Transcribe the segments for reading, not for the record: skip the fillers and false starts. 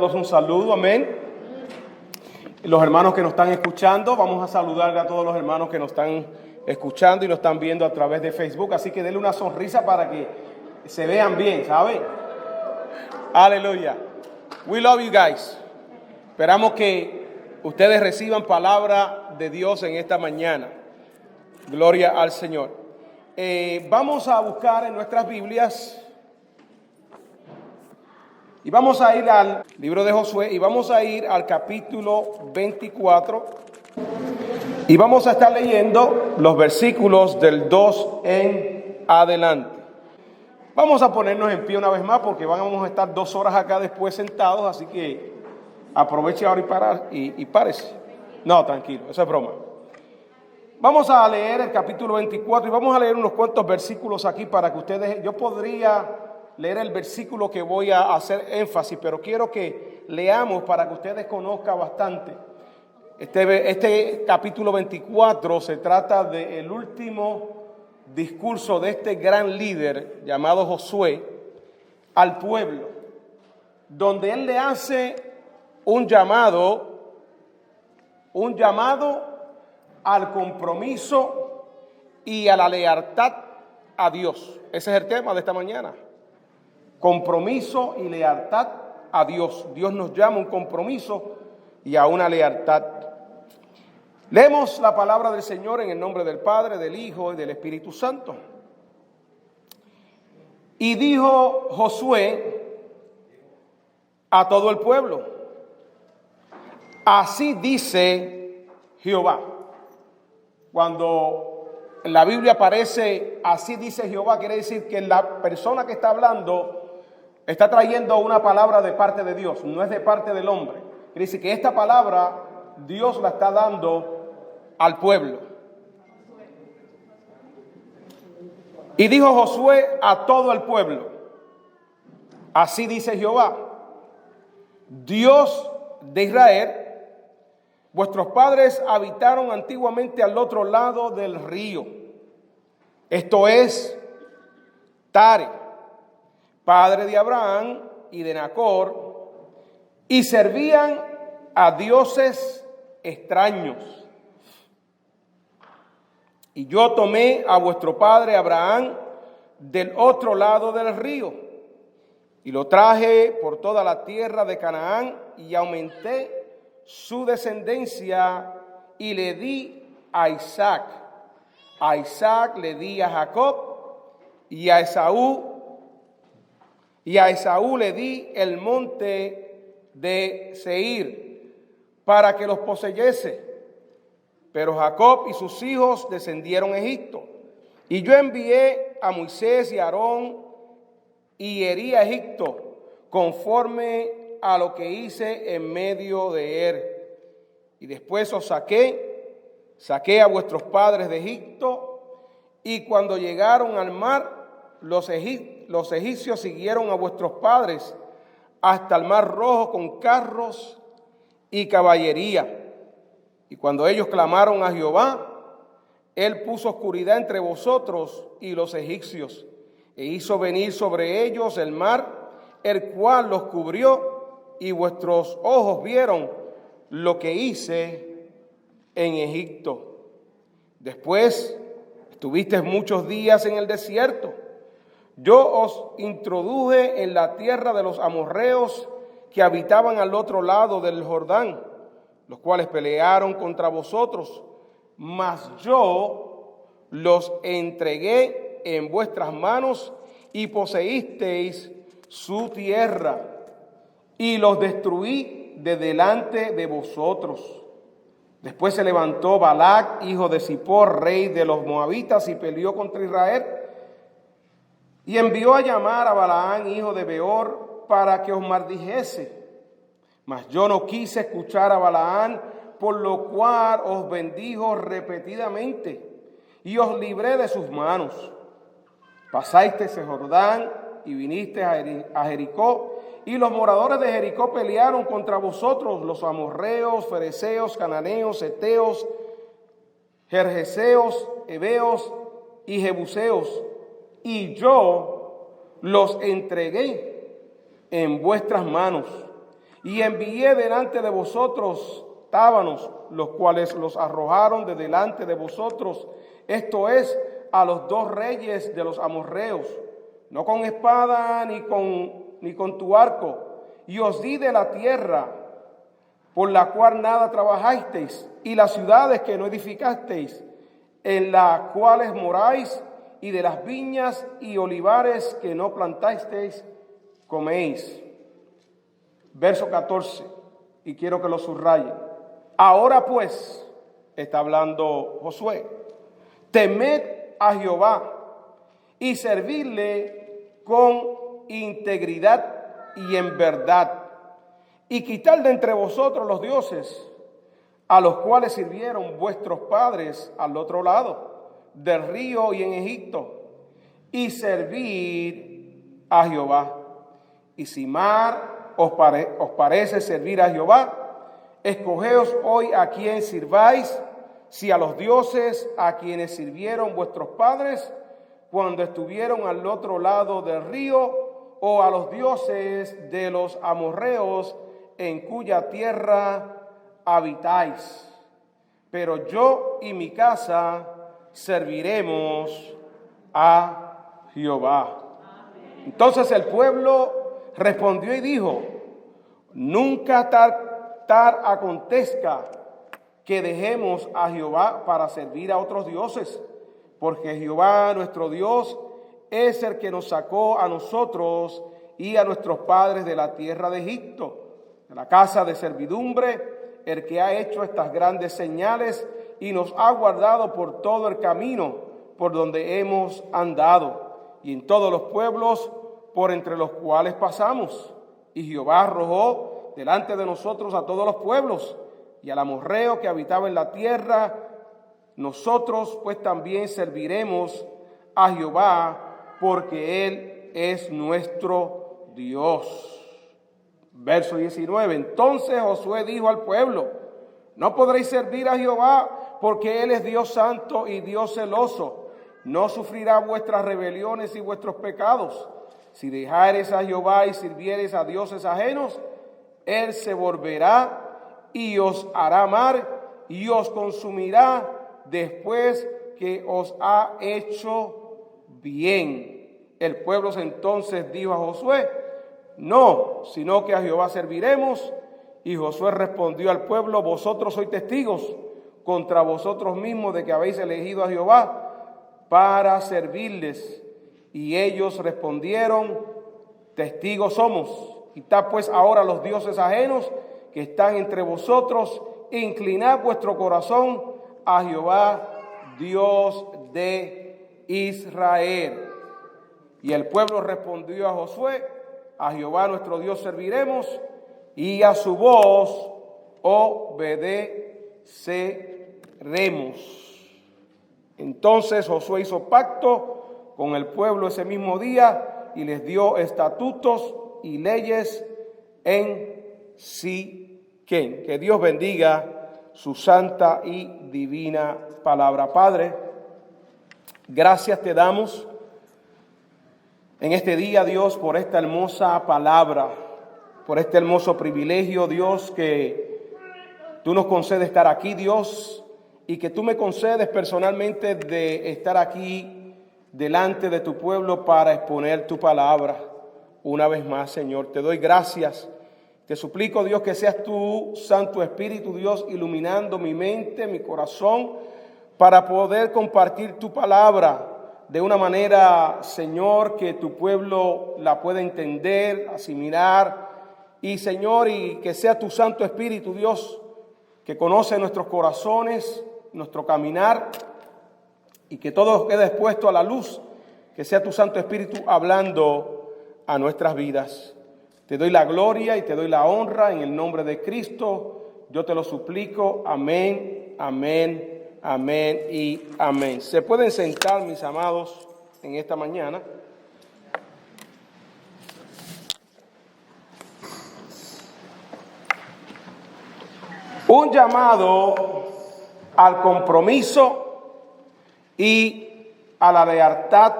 Todos un saludo, amén. Los hermanos que nos están escuchando, vamos a saludar a todos los hermanos que nos están escuchando y nos están viendo a través de Facebook. Así que denle una sonrisa para que se vean bien, ¿saben? Aleluya. We love you guys. Esperamos que ustedes reciban palabra de Dios en esta mañana. Gloria al Señor. Vamos a buscar en nuestras Biblias y vamos a ir al libro de Josué y vamos a ir al capítulo 24 y vamos a estar leyendo los versículos del 2 en adelante. Vamos a ponernos en pie una vez más porque vamos a estar 2 horas acá después sentados, así que aproveche ahora y párese. No, tranquilo, eso es broma. Vamos a leer el capítulo 24 y vamos a leer unos cuantos versículos aquí para que ustedes, yo podría leer el versículo que voy a hacer énfasis, pero quiero que leamos para que ustedes conozcan bastante. Este capítulo 24 se trata del último discurso de este gran líder llamado Josué al pueblo, donde él le hace un llamado al compromiso y a la lealtad a Dios. Ese es el tema de esta mañana. Compromiso y lealtad a Dios. Dios nos llama a un compromiso y a una lealtad. Leemos la palabra del Señor en el nombre del Padre, del Hijo y del Espíritu Santo. Y dijo Josué a todo el pueblo: así dice Jehová. Cuando en la Biblia aparece así dice Jehová, quiere decir que la persona que está hablando está trayendo una palabra de parte de Dios, no es de parte del hombre. Quiere decir que esta palabra Dios la está dando al pueblo. Y dijo Josué a todo el pueblo: así dice Jehová, Dios de Israel, vuestros padres habitaron antiguamente al otro lado del río, esto es Tare, padre de Abraham y de Nacor, y servían a dioses extraños. Y yo tomé a vuestro padre Abraham del otro lado del río, y lo traje por toda la tierra de Canaán, y aumenté su descendencia, y le di a Isaac. A Isaac le di a Jacob, y a Esaú le di el monte de Seir para que los poseyese. Pero Jacob y sus hijos descendieron a Egipto. Y yo envié a Moisés y a Aarón y herí a Egipto conforme a lo que hice en medio de él. Y después os saqué a vuestros padres de Egipto, y cuando llegaron al mar, los egipcios siguieron a vuestros padres hasta el mar Rojo con carros y caballería. Y cuando ellos clamaron a Jehová, él puso oscuridad entre vosotros y los egipcios, e hizo venir sobre ellos el mar, el cual los cubrió, y vuestros ojos vieron lo que hice en Egipto. Después estuvisteis muchos días en el desierto. Yo os introduje en la tierra de los amorreos que habitaban al otro lado del Jordán, los cuales pelearon contra vosotros, mas yo los entregué en vuestras manos y poseísteis su tierra, y los destruí de delante de vosotros. Después se levantó Balac, hijo de Zippor, rey de los moabitas, y peleó contra Israel, y envió a llamar a Balaam, hijo de Beor, para que os maldijese. Mas yo no quise escuchar a Balaam, por lo cual os bendijo repetidamente y os libré de sus manos. Pasasteis el Jordán y vinisteis a Jericó, y los moradores de Jericó pelearon contra vosotros, los amorreos, fereceos, cananeos, heteos, gergeseos, heveos y jebuseos, y yo los entregué en vuestras manos, Y envié delante de vosotros tábanos, los cuales los arrojaron de delante de vosotros, esto es, a los 2 reyes de los amorreos, no con espada ni con tu arco, y os di de la tierra por la cual nada trabajasteis, y las ciudades que no edificasteis, en las cuales moráis, y de las viñas y olivares que no plantasteis, coméis. Verso 14, y quiero que lo subraye. Ahora pues, está hablando Josué, temed a Jehová y servirle con integridad y en verdad, y quitar de entre vosotros los dioses a los cuales sirvieron vuestros padres al otro lado del río y en Egipto, y servir a Jehová. Y si mar os parece servir a Jehová, escogeos hoy a quién sirváis, si a los dioses a quienes sirvieron vuestros padres cuando estuvieron al otro lado del río, o a los dioses de los amorreos en cuya tierra habitáis. Pero yo y mi casa serviremos a Jehová. Entonces el pueblo respondió y dijo: nunca tal acontezca que dejemos a Jehová para servir a otros dioses, porque Jehová nuestro Dios es el que nos sacó a nosotros y a nuestros padres de la tierra de Egipto, de la casa de servidumbre, el que ha hecho estas grandes señales y nos ha guardado por todo el camino por donde hemos andado y en todos los pueblos por entre los cuales pasamos. Y Jehová arrojó delante de nosotros a todos los pueblos y al amorreo que habitaba en la tierra. Nosotros pues también serviremos a Jehová, porque Él es nuestro Dios. Verso 19. Entonces Josué dijo al pueblo: no podréis servir a Jehová, porque Él es Dios santo y Dios celoso. No sufrirá vuestras rebeliones y vuestros pecados. Si dejareis a Jehová y sirviereis a dioses ajenos, Él se volverá y os hará mar y os consumirá después que os ha hecho bien. El pueblo entonces dijo a Josué: no, sino que a Jehová serviremos. Y Josué respondió al pueblo: vosotros sois testigos contra vosotros mismos de que habéis elegido a Jehová para servirles. Y ellos respondieron: testigos somos. Quitad pues ahora los dioses ajenos que están entre vosotros, e inclinad vuestro corazón a Jehová, Dios de Israel. Y el pueblo respondió a Josué: a Jehová nuestro Dios serviremos, y a su voz obedeceremos. Entonces Josué hizo pacto con el pueblo ese mismo día y les dio estatutos y leyes en Siquén. Que Dios bendiga su santa y divina palabra. Padre, gracias te damos en este día, Dios, por esta hermosa palabra, por este hermoso privilegio, Dios, que tú nos concedes estar aquí, Dios, y que tú me concedes personalmente de estar aquí delante de tu pueblo para exponer tu palabra. Una vez más, Señor, te doy gracias. Te suplico, Dios, que seas tu Santo Espíritu, Dios, iluminando mi mente, mi corazón, para poder compartir tu palabra de una manera, Señor, que tu pueblo la pueda entender, asimilar. Y, Señor, y que sea tu Santo Espíritu, Dios, que conoce nuestros corazones, nuestro caminar, y que todo quede expuesto a la luz, que sea tu Santo Espíritu hablando a nuestras vidas. Te doy la gloria y te doy la honra en el nombre de Cristo. Yo te lo suplico. Amén, amén, amén y amén. Se pueden sentar, mis amados, en esta mañana. Un llamado al compromiso y a la lealtad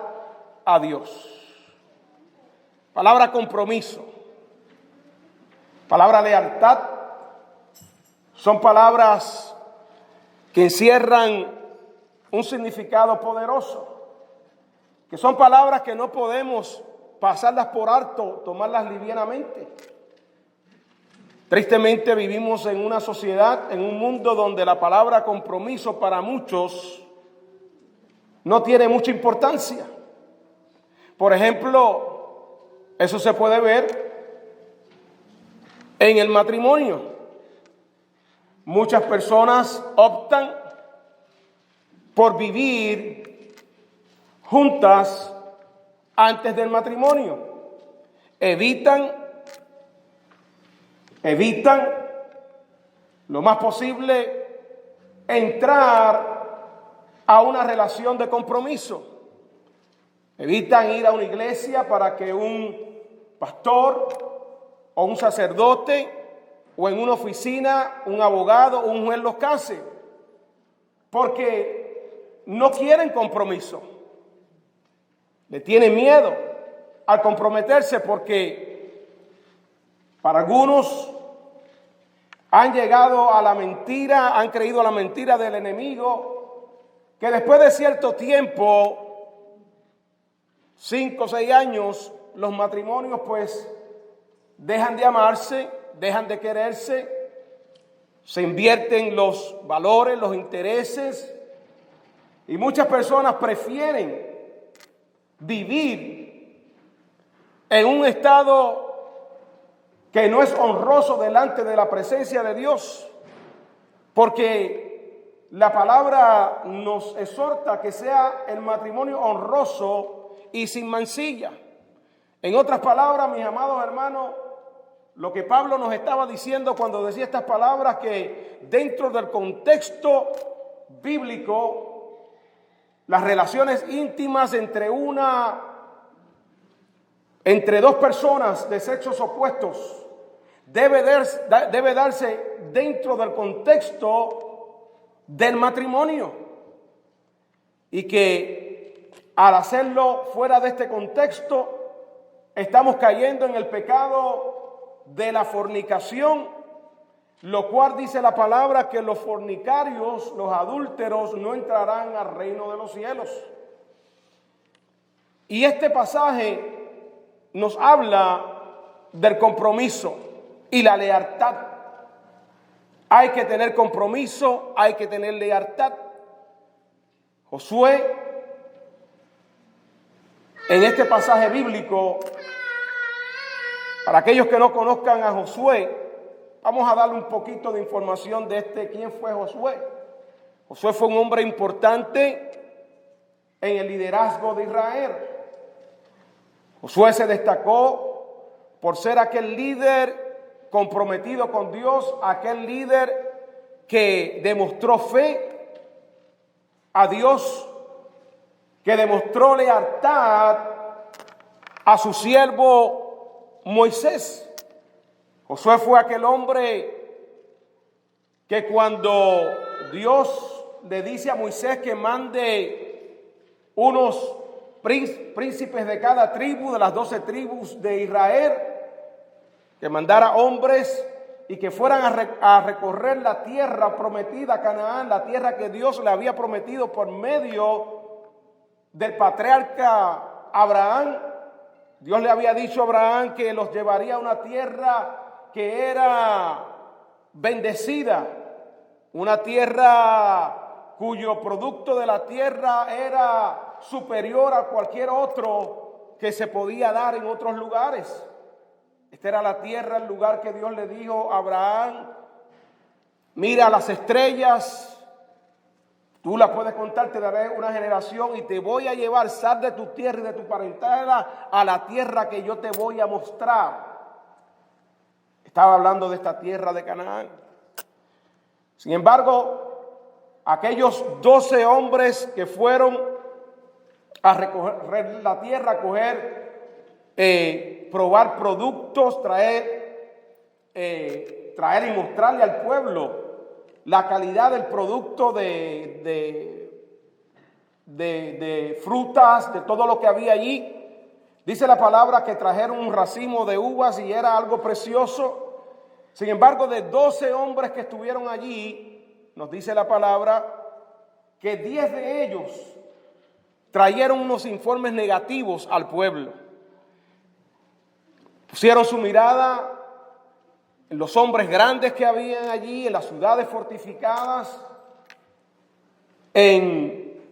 a Dios. Palabra compromiso. palabra lealtad, son palabras que encierran un significado poderoso, que son palabras que no podemos pasarlas por alto, tomarlas livianamente. Tristemente vivimos en una sociedad, en un mundo donde la palabra compromiso para muchos no tiene mucha importancia. Por ejemplo, eso se puede ver en el matrimonio. Muchas personas optan por vivir juntas antes del matrimonio. Evitan lo más posible entrar a una relación de compromiso. Evitan ir a una iglesia para que un pastor o un sacerdote o en una oficina un abogado o un juez los case, porque no quieren compromiso. Le tienen miedo al comprometerse porque para algunos han llegado a la mentira, han creído a la mentira del enemigo, que después de cierto tiempo, 5 o 6 años, los matrimonios pues dejan de amarse, dejan de quererse, se invierten los valores, los intereses, y muchas personas prefieren vivir en un estado que no es honroso delante de la presencia de Dios, porque la palabra nos exhorta que sea el matrimonio honroso y sin mancilla. En otras palabras, mis amados hermanos, lo que Pablo nos estaba diciendo cuando decía estas palabras, que dentro del contexto bíblico, las relaciones íntimas entre dos personas de sexos opuestos debe darse dentro del contexto del matrimonio, y que al hacerlo fuera de este contexto estamos cayendo en el pecado de la fornicación, lo cual dice la palabra que los fornicarios, los adúlteros, no entrarán al reino de los cielos. Y este pasaje nos habla del compromiso y la lealtad. Hay que tener compromiso, hay que tener lealtad. Josué, en este pasaje bíblico, para aquellos que no conozcan a Josué, vamos a darle un poquito de información de quién fue Josué. Josué fue un hombre importante en el liderazgo de Israel. Josué se destacó por ser aquel líder comprometido con Dios, aquel líder que demostró fe a Dios, que demostró lealtad a su siervo Moisés. Josué fue aquel hombre que cuando Dios le dice a Moisés que mande unos príncipes de cada tribu, de las 12 tribus de Israel, que mandara hombres y que fueran a recorrer la tierra prometida, Canaán, la tierra que Dios le había prometido por medio del patriarca Abraham. Dios le había dicho a Abraham que los llevaría a una tierra que era bendecida, una tierra cuyo producto de la tierra era superior a cualquier otro que se podía dar en otros lugares. Esta era la tierra, el lugar que Dios le dijo a Abraham: mira las estrellas, tú las puedes contar, te daré una generación y te voy a llevar, sal de tu tierra y de tu parentela a la tierra que yo te voy a mostrar. Estaba hablando de esta tierra de Canaán. Sin embargo, aquellos 12 hombres que fueron a recorrer la tierra, probar productos, traer y mostrarle al pueblo la calidad del producto de frutas, de todo lo que había allí. Dice la palabra que trajeron un racimo de uvas y era algo precioso. Sin embargo, de 12 hombres que estuvieron allí, nos dice la palabra que 10 de ellos trajeron unos informes negativos al pueblo. Pusieron su mirada en los hombres grandes que habían allí, en las ciudades fortificadas, en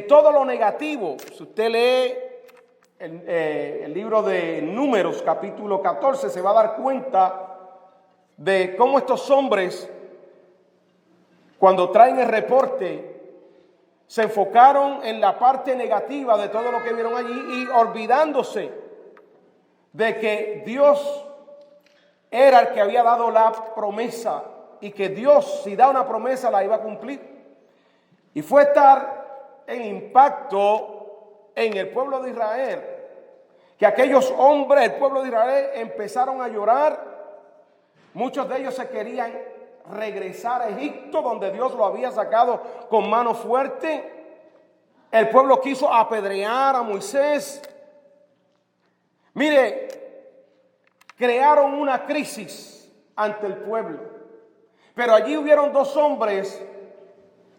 todo lo negativo. Si usted lee el libro de Números, capítulo 14, se va a dar cuenta de cómo estos hombres, cuando traen el reporte, se enfocaron en la parte negativa de todo lo que vieron allí y olvidándose de que Dios era el que había dado la promesa y que Dios, si da una promesa, la iba a cumplir. Y fue estar en impacto en el pueblo de Israel, que aquellos hombres, el pueblo de Israel, empezaron a llorar. Muchos de ellos se querían regresar a Egipto, donde Dios lo había sacado con mano fuerte. El pueblo quiso apedrear a Moisés. Mire, crearon una crisis ante el pueblo. Pero allí hubieron 2 hombres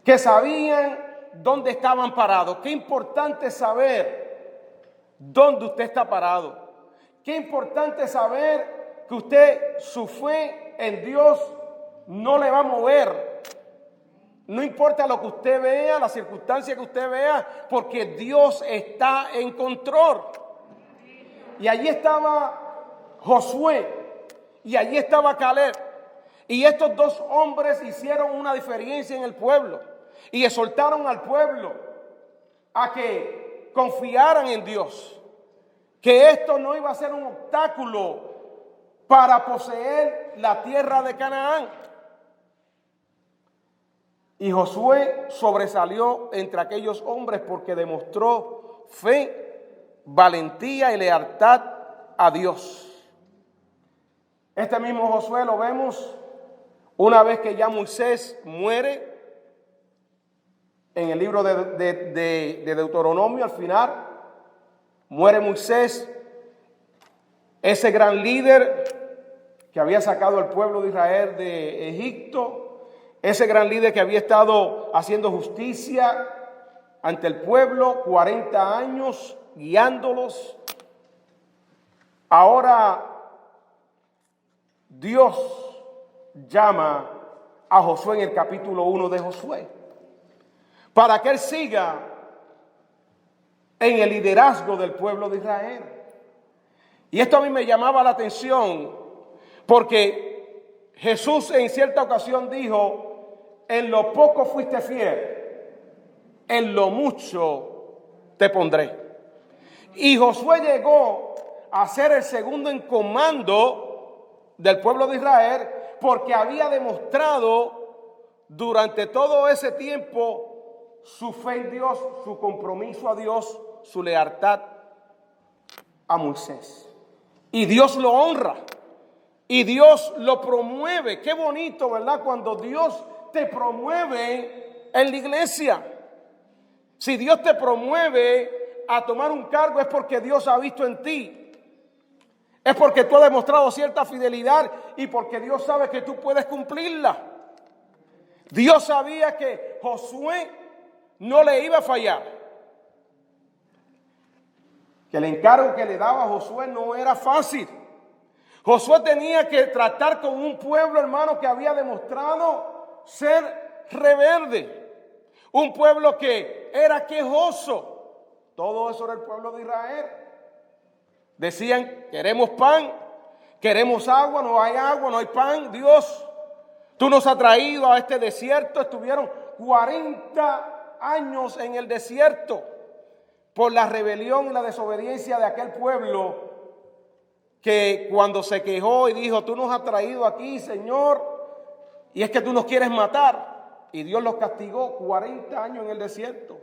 que sabían dónde estaban parados. Qué importante saber dónde usted está parado. Qué importante saber que usted, su fe en Dios no le va a mover. No importa lo que usted vea, la circunstancia que usted vea, porque Dios está en control. Y allí estaba Josué y allí estaba Caleb. Y estos 2 hombres hicieron una diferencia en el pueblo y exhortaron al pueblo a que confiaran en Dios, que esto no iba a ser un obstáculo para poseer la tierra de Canaán. Y Josué sobresalió entre aquellos hombres porque demostró fe, valentía y lealtad a Dios. Este mismo Josué lo vemos una vez que ya Moisés muere en el libro de Deuteronomio. Al final muere Moisés, ese gran líder que había sacado al pueblo de Israel de Egipto, ese gran líder que había estado haciendo justicia ante el pueblo 40 años, guiándolos. Ahora Dios llama a Josué en el capítulo 1 de Josué para que él siga en el liderazgo del pueblo de Israel. Y esto a mí me llamaba la atención porque Jesús en cierta ocasión dijo: en lo poco fuiste fiel, en lo mucho te pondré. Y Josué llegó a ser el segundo en comando del pueblo de Israel porque había demostrado durante todo ese tiempo su fe en Dios, su compromiso a Dios, su lealtad a Moisés. Y Dios lo honra y Dios lo promueve. Qué bonito, ¿verdad? Cuando Dios te promueve en la iglesia. Si Dios te promueve a tomar un cargo es porque Dios ha visto en ti. Es porque tú has demostrado cierta fidelidad y porque Dios sabe que tú puedes cumplirla. Dios sabía que Josué no le iba a fallar. Que el encargo que le daba a Josué no era fácil. Josué tenía que tratar con un pueblo, hermano, que había demostrado ser rebelde. Un pueblo que era quejoso. Todo eso era el pueblo de Israel. Decían: queremos pan, queremos agua, no hay pan. Dios, tú nos has traído a este desierto. Estuvieron 40 años en el desierto por la rebelión y la desobediencia de aquel pueblo que cuando se quejó y dijo: tú nos has traído aquí, Señor, y es que tú nos quieres matar. Y Dios los castigó 40 años en el desierto.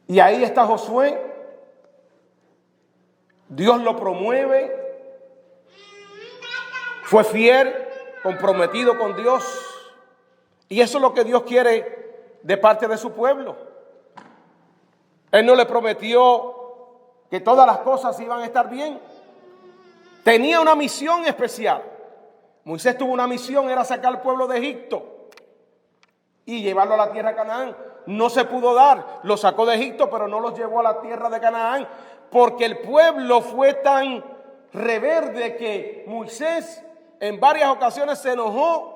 Y ahí está Josué. Dios lo promueve. Fue fiel, comprometido con Dios. Y eso es lo que Dios quiere de parte de su pueblo. Él no le prometió que todas las cosas iban a estar bien. tenía una misión especial. Moisés tuvo una misión, era sacar al pueblo de Egipto y llevarlo a la tierra de Canaán. No se pudo dar, lo sacó de Egipto, pero no los llevó a la tierra de Canaán, porque el pueblo fue tan rebelde que Moisés en varias ocasiones se enojó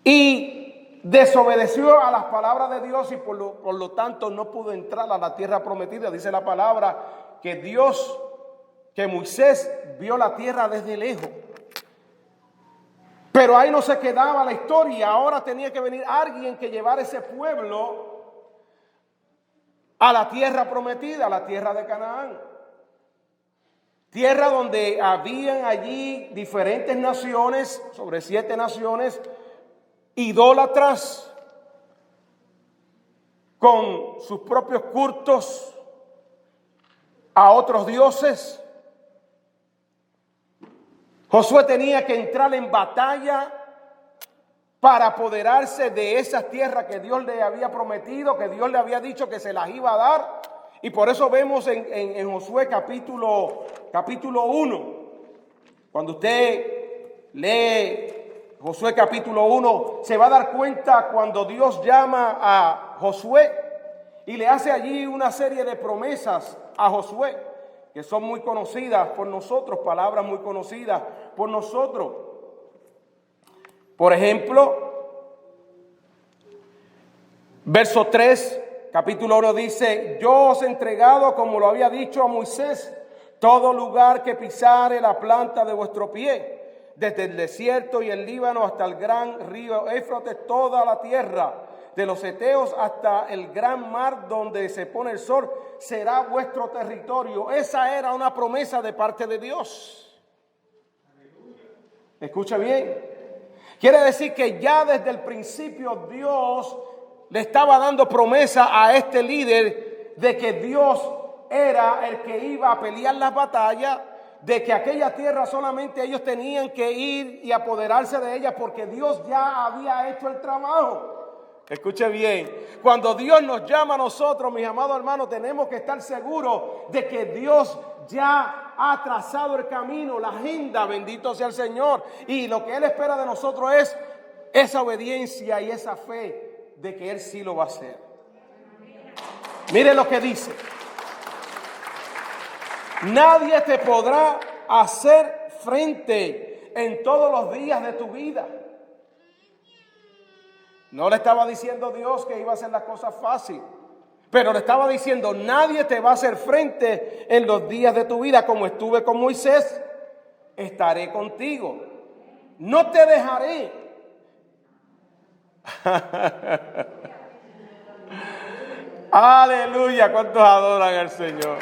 y desobedeció a las palabras de Dios, y por lo tanto no pudo entrar a la tierra prometida. Dice la palabra que Moisés vio la tierra desde lejos. Pero ahí no se quedaba la historia. Ahora tenía que venir alguien que llevara ese pueblo a la tierra prometida, a la tierra de Canaán. Tierra donde habían allí diferentes naciones, sobre 7 naciones, idólatras, con sus propios cultos a otros dioses. Josué tenía que entrar en batalla para apoderarse de esas tierras que Dios le había prometido, que Dios le había dicho que se las iba a dar. Y por eso vemos en Josué capítulo 1, cuando usted lee Josué capítulo 1, se va a dar cuenta cuando Dios llama a Josué y le hace allí una serie de promesas a Josué, que son muy conocidas por nosotros, palabras muy conocidas por nosotros. Por ejemplo, verso 3, capítulo 1 dice: yo os he entregado, como lo había dicho a Moisés, todo lugar que pisare la planta de vuestro pie, desde el desierto y el Líbano hasta el gran río Éufrates, toda la tierra de los heteos hasta el gran mar donde se pone el sol, será vuestro territorio. Esa era una promesa de parte de Dios. Escucha bien. Quiere decir que ya desde el principio Dios le estaba dando promesa a este líder de que Dios era el que iba a pelear las batallas, de que aquella tierra solamente ellos tenían que ir y apoderarse de ella, porque Dios ya había hecho el trabajo. Escuche bien, cuando Dios nos llama a nosotros, mis amados hermanos, tenemos que estar seguros de que Dios ya ha trazado el camino, la agenda, bendito sea el Señor. Y lo que Él espera de nosotros es esa obediencia y esa fe de que Él sí lo va a hacer. Mire lo que dice: nadie te podrá hacer frente en todos los días de tu vida. No le estaba diciendo Dios que iba a hacer las cosas fácil, pero le estaba diciendo: nadie te va a hacer frente en los días de tu vida. Como estuve con Moisés, estaré contigo. No te dejaré. Aleluya, ¿cuántos adoran al Señor?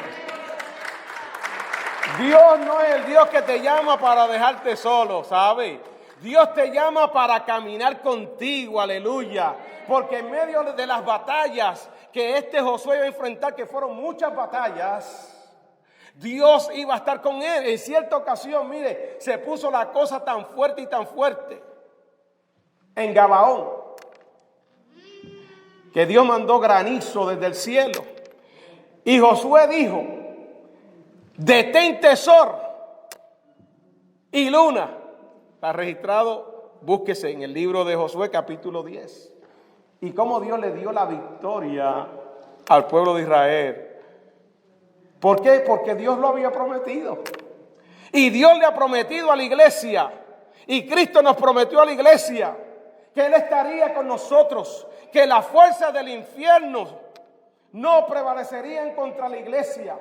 Dios no es el Dios que te llama para dejarte solo, ¿sabes? Dios te llama para caminar contigo, aleluya. Porque en medio de las batallas que este Josué iba a enfrentar, que fueron muchas batallas, Dios iba a estar con él. En cierta ocasión, mire, se puso la cosa tan fuerte y tan fuerte en Gabaón, que Dios mandó granizo desde el cielo. Y Josué dijo: detente sol y luna. Está registrado, búsquese en el libro de Josué capítulo 10. Y cómo Dios le dio la victoria al pueblo de Israel. ¿Por qué? Porque Dios lo había prometido. Y Dios le ha prometido a la iglesia, y Cristo nos prometió a la iglesia, que Él estaría con nosotros, que las fuerzas del infierno no prevalecerían contra la iglesia.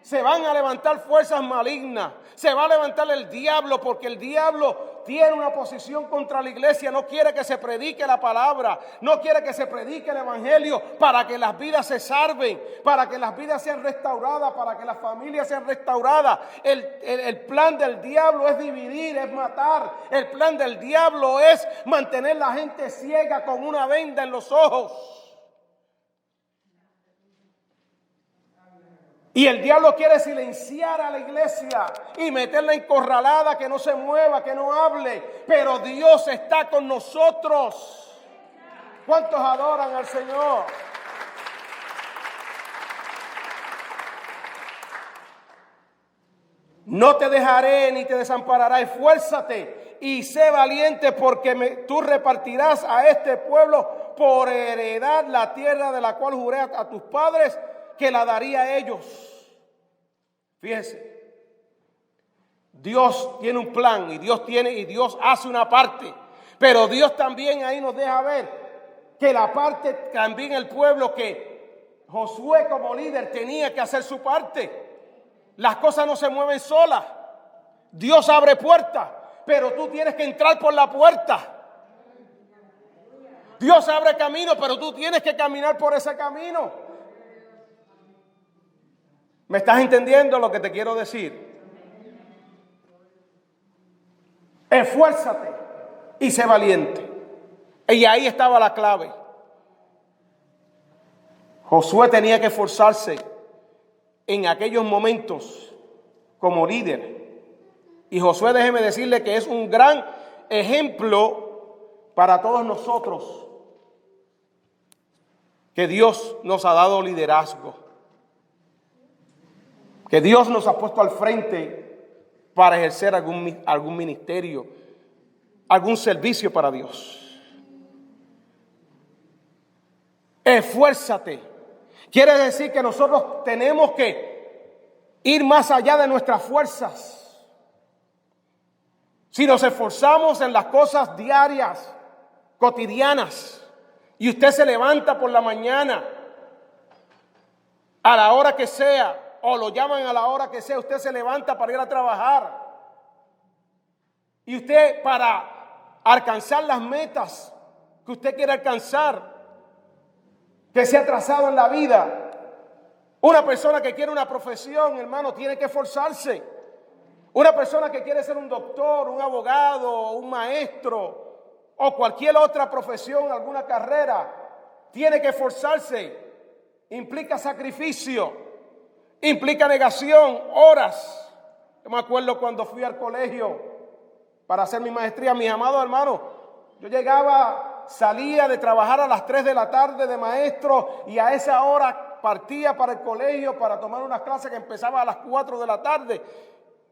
Se van a levantar fuerzas malignas, se va a levantar el diablo, porque el diablo tiene una posición contra la iglesia. No quiere que se predique la palabra, no quiere que se predique el evangelio para que las vidas se salven, para que las vidas sean restauradas, para que las familias sean restauradas. El plan del diablo es dividir, es matar. El plan del diablo es mantener la gente ciega con una venda en los ojos. Y el diablo quiere silenciar a la iglesia y meterla encorralada, que no se mueva, que no hable. Pero Dios está con nosotros. ¿Cuántos adoran? adoran al Señor. No te dejaré ni te desampararé. Esfuérzate y sé valiente, porque tú repartirás a este pueblo por heredad la tierra de la cual juré a tus padres que la daría a ellos. Fíjese, Dios tiene un plan y Dios hace una parte, pero Dios también ahí nos deja ver que la parte, también el pueblo, que Josué como líder tenía que hacer su parte. Las cosas no se mueven solas. Dios abre puertas, pero tú tienes que entrar por la puerta. Dios abre camino, pero tú tienes que caminar por ese camino. ¿Me estás entendiendo lo que te quiero decir? Esfuérzate y sé valiente. Y ahí estaba la clave. Josué tenía que esforzarse en aquellos momentos como líder. Y Josué, déjeme decirle que es un gran ejemplo para todos nosotros, que Dios nos ha dado liderazgo, que Dios nos ha puesto al frente para ejercer algún ministerio, algún servicio para Dios. Esfuérzate. Quiere decir que nosotros tenemos que ir más allá de nuestras fuerzas. Si nos esforzamos en las cosas diarias, cotidianas, y usted se levanta por la mañana a la hora que sea, o lo llaman a la hora que sea, usted se levanta para ir a trabajar, y usted, para alcanzar las metas que usted quiere alcanzar, que se ha trazado en la vida. Una persona que quiere una profesión, hermano, tiene que esforzarse. Una persona que quiere ser un doctor, un abogado, un maestro o cualquier otra profesión, alguna carrera, tiene que esforzarse. Implica sacrificio, implica negación, horas. Yo me acuerdo cuando fui al colegio para hacer mi maestría, mis amados hermanos, yo salía de trabajar a las 3 de la tarde de maestro, y a esa hora partía para el colegio para tomar unas clases que empezaba a las 4 de la tarde,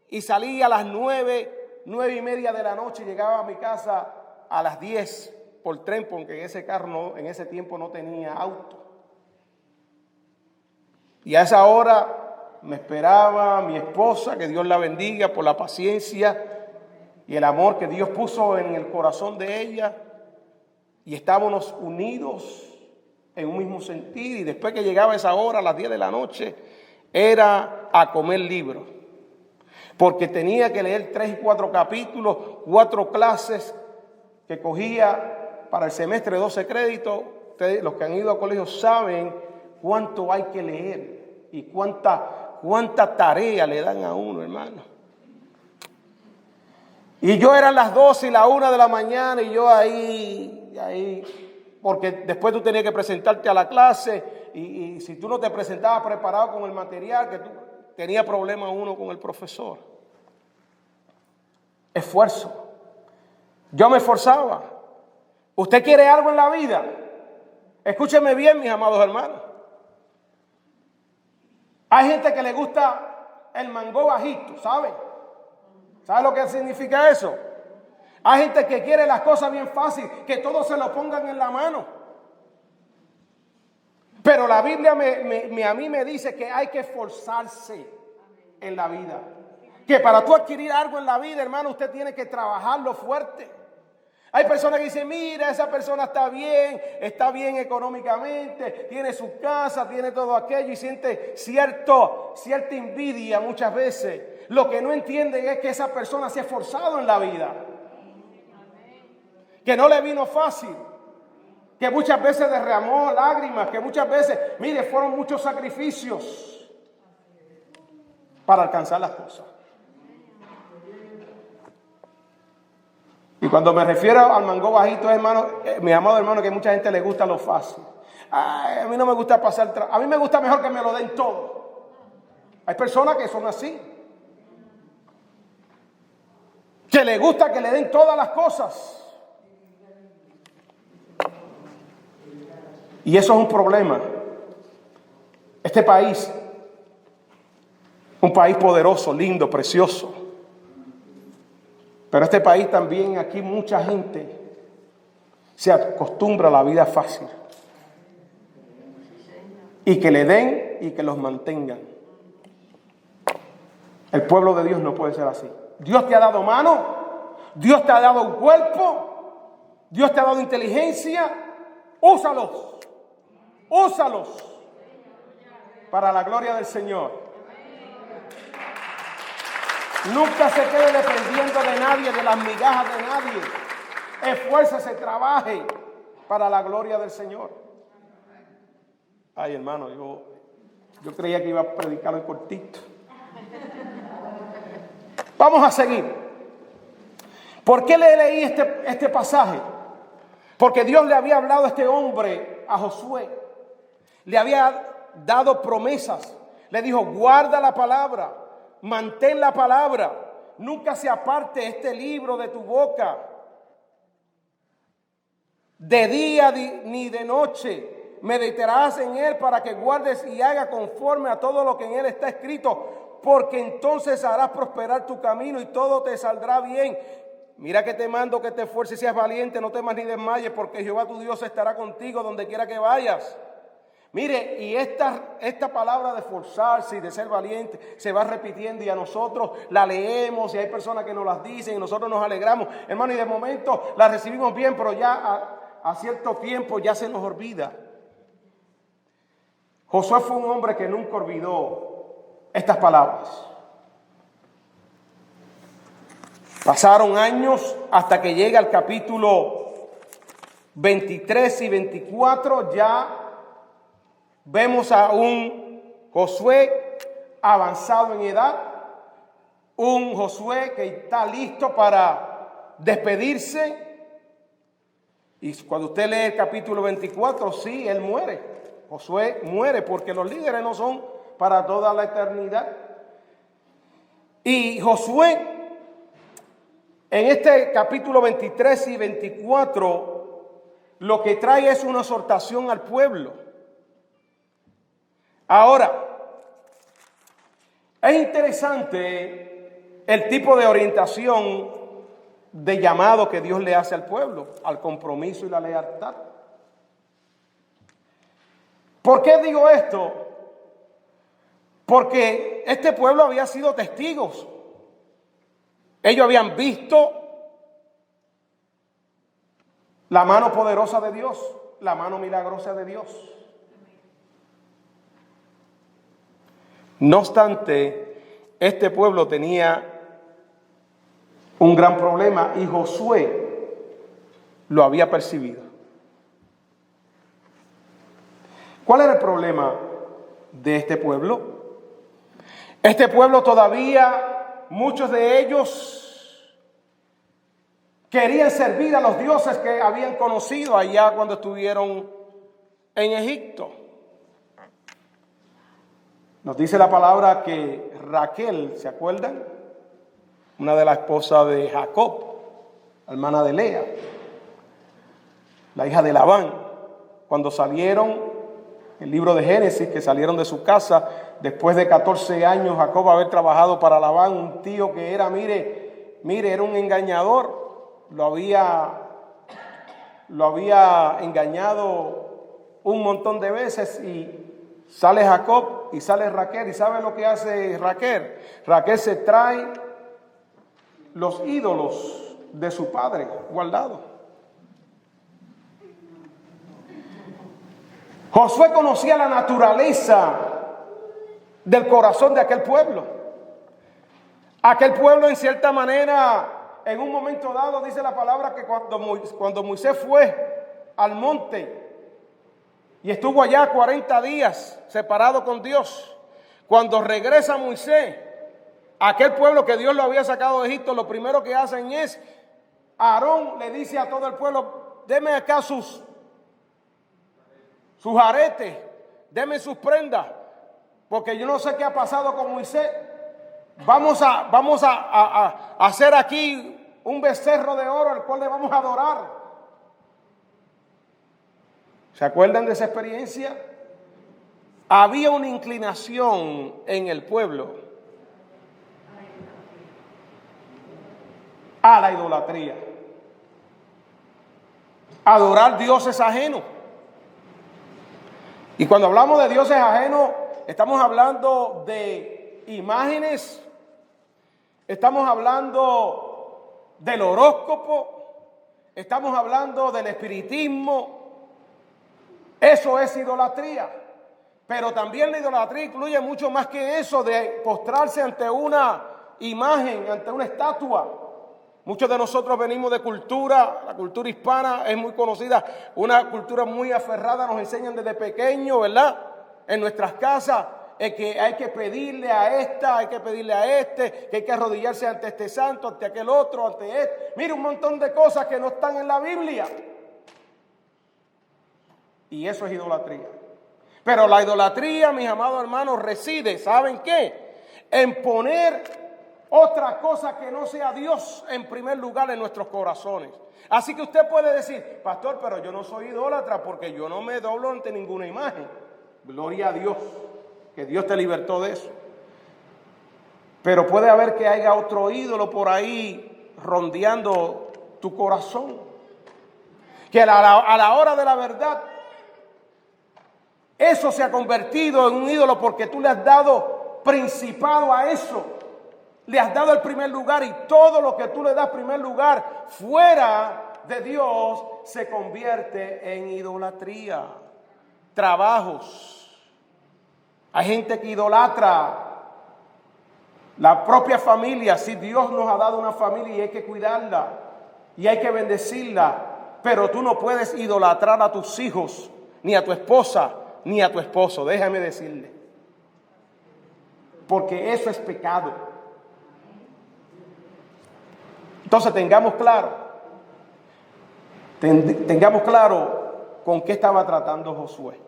y salía a las 9 y media de la noche, y llegaba a mi casa a las 10 por tren, porque en ese tiempo no tenía auto. Y a esa hora me esperaba mi esposa, que Dios la bendiga por la paciencia y el amor que Dios puso en el corazón de ella. Y estábamos unidos en un mismo sentir. Y después que llegaba esa hora, a las 10 de la noche, era a comer libros. Porque tenía que leer 3 y 4 capítulos, 4 clases que cogía para el semestre de 12 créditos. Ustedes, los que han ido a colegio, saben cuánto hay que leer y cuánta tarea le dan a uno, hermano. Y yo eran las 12 y la 1 de la mañana, y yo ahí, porque después tú tenías que presentarte a la clase, y si tú no te presentabas preparado con el material, que tú tenía problema uno con el profesor. Esfuerzo. Yo me esforzaba. ¿Usted quiere algo en la vida? Escúcheme bien, mis amados hermanos. Hay gente que le gusta el mango bajito, ¿sabe? ¿Sabe lo que significa eso? Hay gente que quiere las cosas bien fácil, que todos se lo pongan en la mano. Pero la Biblia a mí me dice que hay que esforzarse en la vida. Que para tú adquirir algo en la vida, hermano, usted tiene que trabajarlo fuerte. Hay personas que dicen, mira, esa persona está bien económicamente, tiene su casa, tiene todo aquello, y siente cierta envidia muchas veces. Lo que no entienden es que esa persona se ha esforzado en la vida, que no le vino fácil, que muchas veces derramó lágrimas, que muchas veces, mire, fueron muchos sacrificios para alcanzar las cosas. Y cuando me refiero al mango bajito, hermano, mi amado hermano, que a mucha gente le gusta lo fácil. Ay, a mí no me gusta pasar a mí me gusta mejor que me lo den todo. Hay personas que son así, que le gusta que le den todas las cosas. Y eso es un problema. Este país Un país poderoso, lindo, precioso. Pero este país también, aquí mucha gente se acostumbra a la vida fácil. Y que le den y que los mantengan. El pueblo de Dios no puede ser así. Dios te ha dado mano, Dios te ha dado un cuerpo, Dios te ha dado inteligencia. Úsalos, úsalos para la gloria del Señor. Nunca se quede dependiendo de nadie, de las migajas de nadie. Esfuércese, trabaje para la gloria del Señor. Ay, hermano, yo creía que iba a predicarlo en cortito. Vamos a seguir. ¿Por qué le leí este pasaje? Porque Dios le había hablado a este hombre, a Josué. Le había dado promesas. Le dijo, guarda la palabra, mantén la palabra. Nunca se aparte este libro de tu boca. De día ni de noche. Meditarás en él para que guardes y hagas conforme a todo lo que en él está escrito, porque entonces harás prosperar tu camino y todo te saldrá bien. Mira que te mando que te esfuerces y seas valiente, no temas ni desmayes, porque Jehová tu Dios estará contigo donde quiera que vayas. Mire, y esta palabra de esforzarse y de ser valiente se va repitiendo y a nosotros la leemos y hay personas que nos las dicen y nosotros nos alegramos. Hermano, y de momento la recibimos bien, pero ya a cierto tiempo ya se nos olvida. Josué fue un hombre que nunca olvidó estas palabras. Pasaron años hasta que llega al capítulo 23 y 24. Ya vemos a un Josué avanzado en edad. Un Josué que está listo para despedirse. Y cuando usted lee el capítulo 24, sí, él muere. Josué muere porque los líderes no son para toda la eternidad. Y Josué, en este capítulo 23 y 24, lo que trae es una exhortación al pueblo. Ahora, es interesante el tipo de orientación de llamado que Dios le hace al pueblo, al compromiso y la lealtad. ¿Por qué digo esto? Porque este pueblo había sido testigos. Ellos habían visto la mano poderosa de Dios, la mano milagrosa de Dios. No obstante, este pueblo tenía un gran problema y Josué lo había percibido. ¿Cuál era el problema de este pueblo? Este pueblo todavía, muchos de ellos querían servir a los dioses que habían conocido allá cuando estuvieron en Egipto. Nos dice la palabra que Raquel, ¿se acuerdan? Una de las esposas de Jacob, hermana de Lea, la hija de Labán, cuando salieron, el libro de Génesis, que salieron de su casa, después de 14 años, Jacob haber trabajado para Labán, un tío que era, mire, era un engañador, lo había engañado un montón de veces y sale Jacob y sale Raquel. ¿Y sabe lo que hace Raquel? Raquel se trae los ídolos de su padre guardados. Josué conocía la naturaleza del corazón de aquel pueblo. Aquel pueblo, en cierta manera, en un momento dado, dice la palabra que cuando Moisés fue al monte y estuvo allá 40 días separado con Dios, cuando regresa Moisés, aquel pueblo que Dios lo había sacado de Egipto, lo primero que hacen es, Aarón le dice a todo el pueblo, deme acá sus aretes, denme sus prendas, porque yo no sé qué ha pasado con Moisés. Vamos a hacer aquí un becerro de oro al cual le vamos a adorar. ¿Se acuerdan de esa experiencia? Había una inclinación en el pueblo a la idolatría. Adorar dioses ajenos. Y cuando hablamos de dioses ajenos, estamos hablando de imágenes, estamos hablando del horóscopo, estamos hablando del espiritismo. Eso es idolatría. Pero también la idolatría incluye mucho más que eso de postrarse ante una imagen, ante una estatua. Muchos de nosotros venimos de cultura, la cultura hispana es muy conocida, una cultura muy aferrada, nos enseñan desde pequeño, ¿verdad? En nuestras casas, que hay que pedirle a esta, hay que pedirle a este, que hay que arrodillarse ante este santo, ante aquel otro, ante este. Mire, un montón de cosas que no están en la Biblia. Y eso es idolatría. Pero la idolatría, mis amados hermanos, reside, ¿saben qué? En poner otra cosa que no sea Dios en primer lugar en nuestros corazones. Así que usted puede decir, pastor, pero yo no soy idólatra porque yo no me doblo ante ninguna imagen. Gloria a Dios, que Dios te libertó de eso. Pero puede haber que haya otro ídolo por ahí rondeando tu corazón. Que a la hora de la verdad, eso se ha convertido en un ídolo porque tú le has dado principado a eso. Le has dado el primer lugar y todo lo que tú le das primer lugar fuera de Dios se convierte en idolatría. Trabajos. Hay gente que idolatra la propia familia. Si Dios nos ha dado una familia y hay que cuidarla y hay que bendecirla, pero tú no puedes idolatrar a tus hijos, ni a tu esposa, ni a tu esposo. Déjame decirle. Porque eso es pecado. Entonces tengamos claro con qué estaba tratando Josué.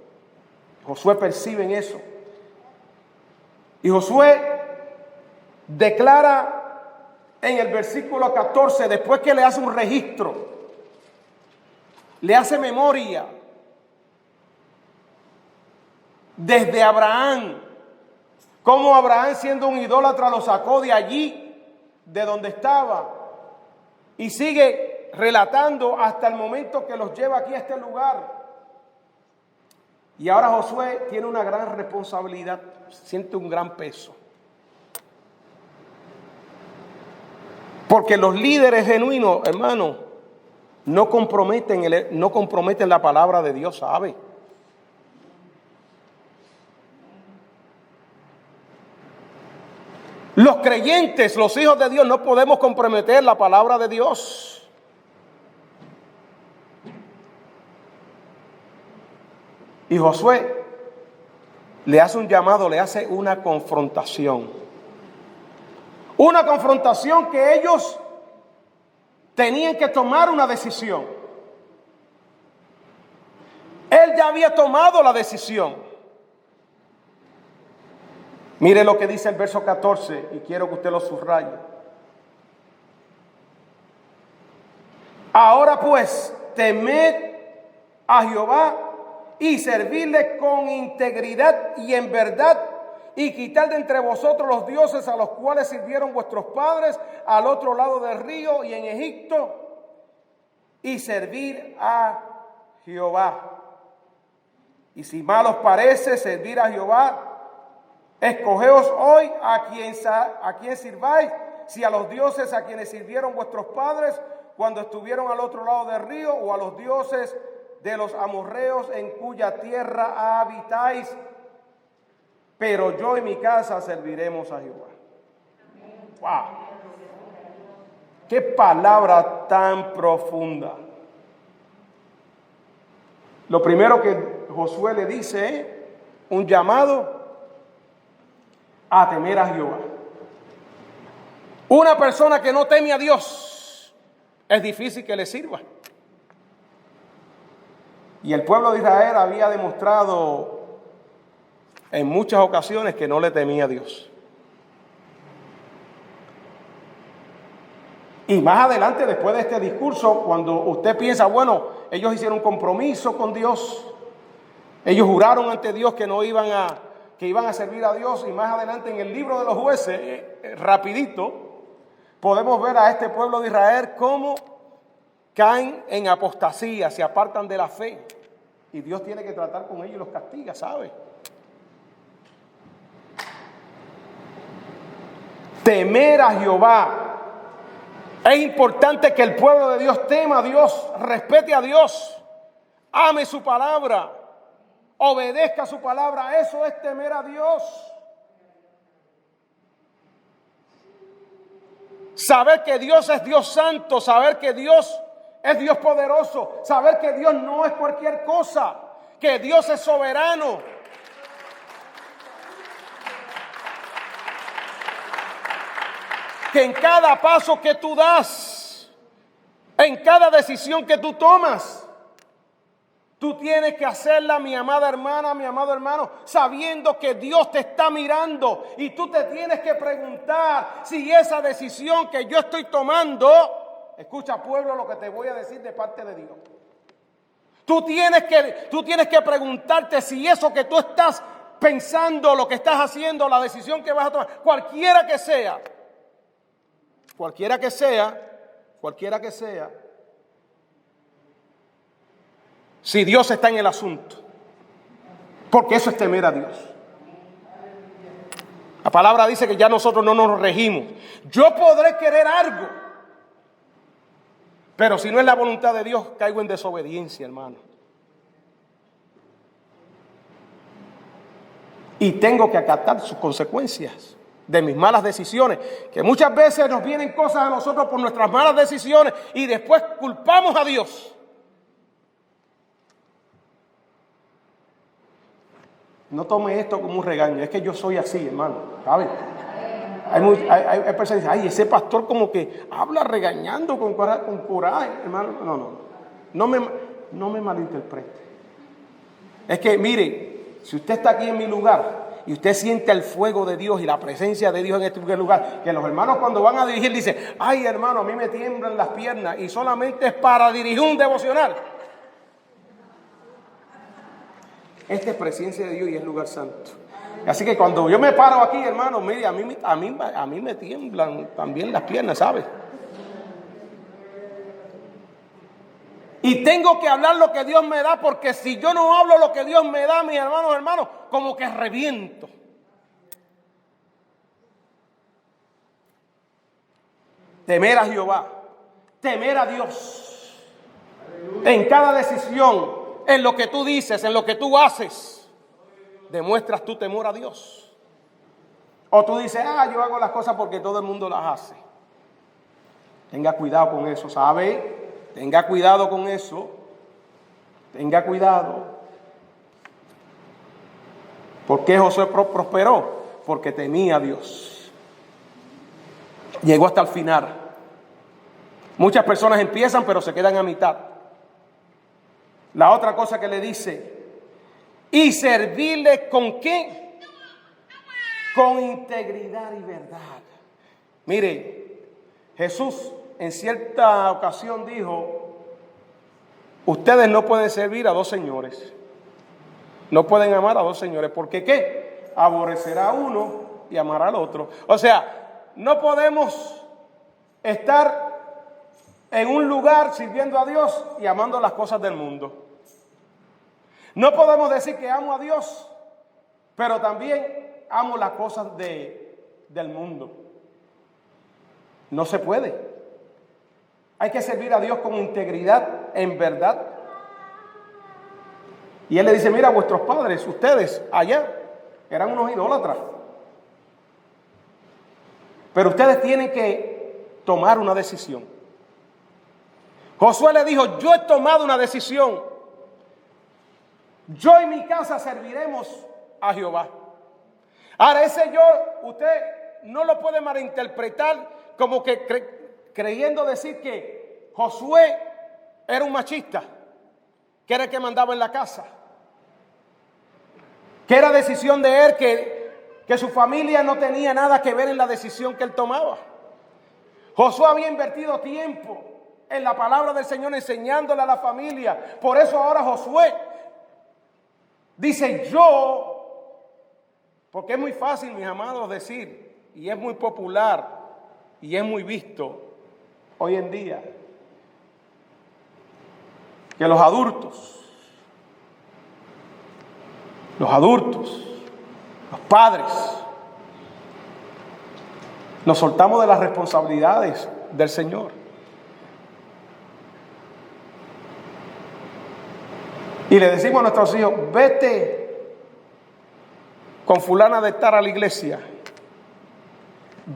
Josué percibe en eso. Y Josué declara en el versículo 14, después que le hace un registro, le hace memoria desde Abraham, cómo Abraham siendo un idólatra lo sacó de allí, de donde estaba. Y sigue relatando hasta el momento que los lleva aquí a este lugar. Y ahora Josué tiene una gran responsabilidad, siente un gran peso. Porque los líderes genuinos, hermano, no comprometen la palabra de Dios, ¿sabe? Los creyentes, los hijos de Dios, no podemos comprometer la palabra de Dios. Y Josué le hace un llamado, le hace una confrontación. Una confrontación que ellos tenían que tomar una decisión. Él ya había tomado la decisión. Mire lo que dice el verso 14 y quiero que usted lo subraye. Ahora pues, temed a Jehová y servidle con integridad y en verdad y quitar de entre vosotros los dioses a los cuales sirvieron vuestros padres al otro lado del río y en Egipto y servir a Jehová. Y si mal os parece servir a Jehová, escogeos hoy a quien sirváis, si a los dioses a quienes sirvieron vuestros padres cuando estuvieron al otro lado del río, o a los dioses de los amorreos en cuya tierra habitáis. Pero yo y mi casa serviremos a Jehová. ¡Wow! ¡Qué palabra tan profunda! Lo primero que Josué le dice es un llamado a temer a Jehová. Una persona que no teme a Dios, es difícil que le sirva. Y el pueblo de Israel había demostrado en muchas ocasiones que no le temía a Dios. Y más adelante, después de este discurso, cuando usted piensa, bueno, ellos hicieron un compromiso con Dios, ellos juraron ante Dios que iban a servir a Dios, y más adelante en el libro de los jueces, rapidito, podemos ver a este pueblo de Israel cómo caen en apostasía, se apartan de la fe. Y Dios tiene que tratar con ellos y los castiga, ¿sabe? Temer a Jehová. Es importante que el pueblo de Dios tema a Dios, respete a Dios, ame su palabra, obedezca su palabra. Eso es temer a Dios. Saber que Dios es Dios santo, saber que Dios es Dios poderoso, saber que Dios no es cualquier cosa, que Dios es soberano. Que en cada paso que tú das, en cada decisión que tú tomas, tú tienes que hacerla, mi amada hermana, mi amado hermano, sabiendo que Dios te está mirando y tú te tienes que preguntar si esa decisión que yo estoy tomando, escucha pueblo lo que te voy a decir de parte de Dios. Tú tienes que preguntarte si eso que tú estás pensando, lo que estás haciendo, la decisión que vas a tomar, cualquiera que sea, si Dios está en el asunto, porque eso es temer a Dios. La palabra dice que ya nosotros no nos regimos. Yo podré querer algo, pero si no es la voluntad de Dios, caigo en desobediencia, hermano. Y tengo que acatar sus consecuencias de mis malas decisiones, que muchas veces nos vienen cosas a nosotros por nuestras malas decisiones y después culpamos a Dios. No tome esto como un regaño, es que yo soy así, hermano, ¿sabes? Hay personas que dicen, ay, ese pastor como que habla regañando con coraje, hermano. No me malinterprete. Es que, mire, si usted está aquí en mi lugar y usted siente el fuego de Dios y la presencia de Dios en este lugar, que los hermanos cuando van a dirigir dicen, ay, hermano, a mí me tiemblan las piernas y solamente es para dirigir un devocional. Esta es presencia de Dios y es lugar santo. Así que cuando yo me paro aquí, hermano, mire, a mí me tiemblan también las piernas, ¿sabes? Y tengo que hablar lo que Dios me da, porque si yo no hablo lo que Dios me da, mis hermanos, como que reviento. Temer a Jehová, temer a Dios. En cada decisión, en lo que tú dices, en lo que tú haces, demuestras tu temor a Dios. O tú dices, yo hago las cosas porque todo el mundo las hace. Tenga cuidado con eso, ¿sabe? Tenga cuidado con eso. Tenga cuidado. ¿Por qué Josué prosperó? Porque temía a Dios. Llegó hasta el final. Muchas personas empiezan pero se quedan a mitad. La otra cosa que le dice, y servirle ¿con qué? Con integridad y verdad. Mire, Jesús en cierta ocasión dijo, ustedes no pueden servir a dos señores. No pueden amar a dos señores. ¿Por qué? Aborrecerá a uno y amará al otro. O sea, no podemos estar en un lugar sirviendo a Dios y amando las cosas del mundo. No podemos decir que amo a Dios, pero también amo las cosas del mundo. No se puede. Hay que servir a Dios con integridad, en verdad. Y Él le dice, mira, vuestros padres, ustedes allá, eran unos idólatras. Pero ustedes tienen que tomar una decisión. Josué le dijo, yo he tomado una decisión. Yo y mi casa serviremos a Jehová. Ahora ese yo, usted no lo puede malinterpretar como que creyendo decir que Josué era un machista, que era el que mandaba en la casa, que era decisión de él, que su familia no tenía nada que ver en la decisión que él tomaba. Josué había invertido tiempo en la palabra del Señor, enseñándole a la familia. Por eso ahora Josué dice yo, porque es muy fácil, mis amados, decir, y es muy popular y es muy visto hoy en día, que los adultos, los padres, nos soltamos de las responsabilidades del Señor. Y le decimos a nuestros hijos, vete con fulana de estar a la iglesia.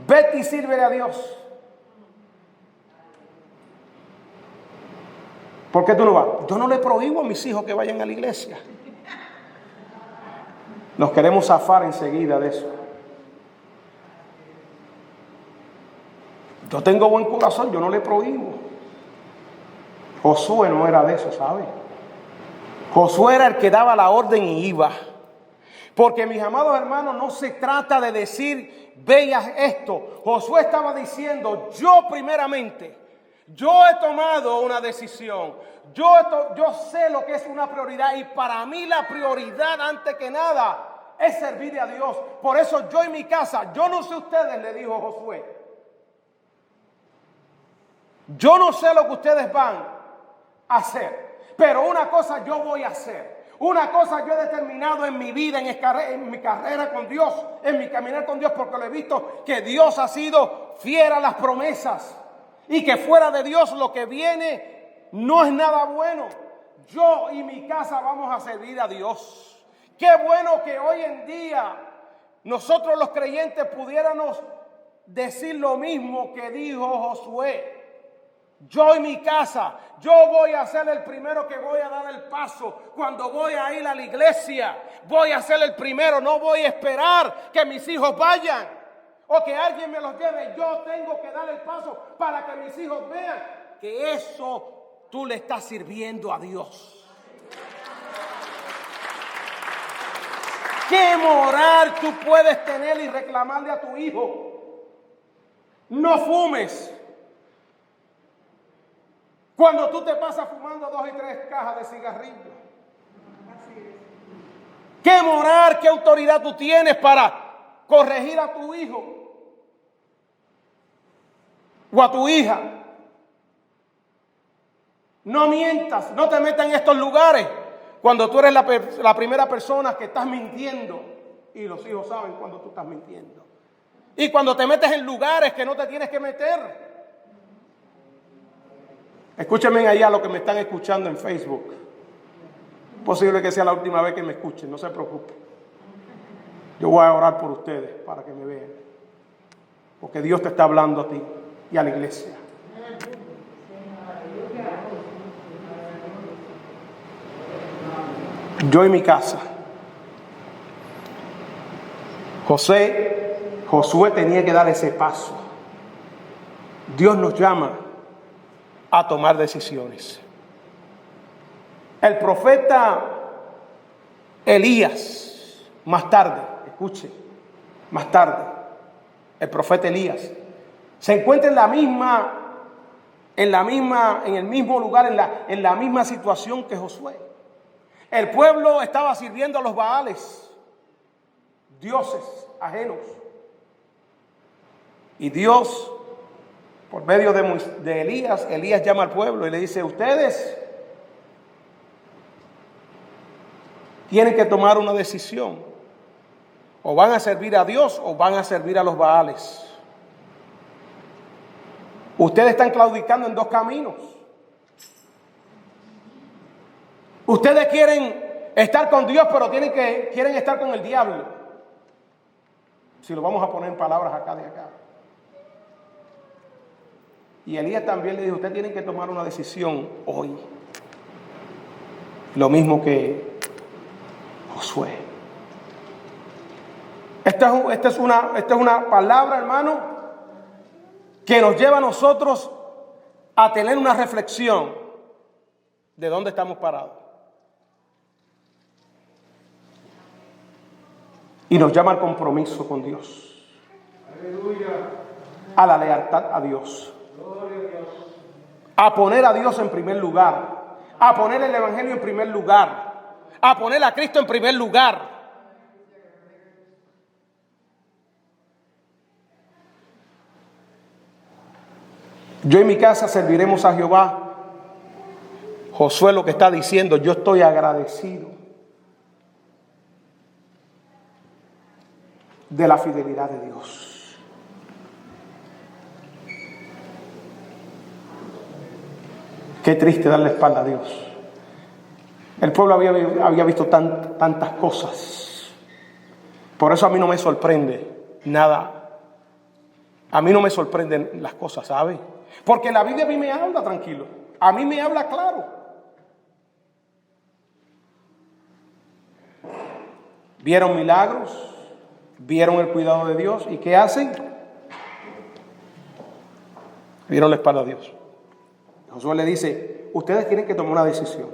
Vete y sírvele a Dios. ¿Por qué tú no vas? Yo no le prohíbo a mis hijos que vayan a la iglesia. Nos queremos zafar enseguida de eso. Yo tengo buen corazón, yo no le prohíbo. Josué no era de eso, ¿sabe? Josué era el que daba la orden y iba. Porque, mis amados hermanos, no se trata de decir, veas esto. Josué estaba diciendo, yo primeramente, yo he tomado una decisión. Yo sé lo que es una prioridad. Y para mí la prioridad, antes que nada, es servirle a Dios. Por eso yo en mi casa, yo no sé ustedes, le dijo Josué. Yo no sé lo que ustedes van a hacer. Pero una cosa yo voy a hacer. Una cosa yo he determinado en mi vida, en mi carrera con Dios, en mi caminar con Dios, porque lo he visto que Dios ha sido fiel a las promesas y que fuera de Dios lo que viene no es nada bueno. Yo y mi casa vamos a servir a Dios. Qué bueno que hoy en día nosotros los creyentes pudiéramos decir lo mismo que dijo Josué. Yo y mi casa, yo voy a ser el primero que voy a dar el paso. Cuando voy a ir a la iglesia, voy a ser el primero. No voy a esperar que mis hijos vayan o que alguien me los lleve. Yo tengo que dar el paso para que mis hijos vean que eso tú le estás sirviendo a Dios. ¿Qué moral tú puedes tener y reclamarle a tu hijo? No fumes. Cuando tú te pasas fumando 2 y 3 cajas de cigarrillos. ¿Qué moral, qué autoridad tú tienes para corregir a tu hijo o a tu hija? No mientas, no te metas en estos lugares cuando tú eres la primera persona que estás mintiendo. Y los hijos saben cuando tú estás mintiendo. Y cuando te metes en lugares que no te tienes que meter. Escúchenme allá los que me están escuchando en Facebook. Posible que sea la última vez que me escuchen, no se preocupen. Yo voy a orar por ustedes para que me vean. Porque Dios te está hablando a ti y a la iglesia. Yo y mi casa. Josué tenía que dar ese paso. Dios nos llama a tomar decisiones. El profeta Elías, más tarde, escuche, más tarde, el profeta Elías se encuentra en el mismo lugar, en la misma situación que Josué. El pueblo estaba sirviendo a los Baales, dioses ajenos. Y Dios, por medio de Elías llama al pueblo y le dice, ustedes tienen que tomar una decisión. O van a servir a Dios o van a servir a los Baales. Ustedes están claudicando en 2 caminos. Ustedes quieren estar con Dios, pero quieren estar con el diablo. Si lo vamos a poner en palabras acá de acá. Y Elías también le dijo, ustedes tienen que tomar una decisión hoy. Lo mismo que Josué. Esta es una palabra, hermano, que nos lleva a nosotros a tener una reflexión de dónde estamos parados. Y nos llama al compromiso con Dios. Aleluya. A la lealtad a Dios. A poner a Dios en primer lugar. A poner el evangelio en primer lugar. A poner a Cristo en primer lugar. Yo y mi casa serviremos a Jehová. Josué lo que está diciendo, yo estoy agradecido de la fidelidad de Dios. Qué triste darle espalda a Dios. El pueblo había visto tantas cosas. Por eso a mí no me sorprende nada. A mí no me sorprenden las cosas, ¿sabe? Porque la Biblia a mí me habla tranquilo. A mí me habla claro. Vieron milagros, vieron el cuidado de Dios. ¿Y qué hacen? Dieron la espalda a Dios. Josué le dice, ustedes tienen que tomar una decisión.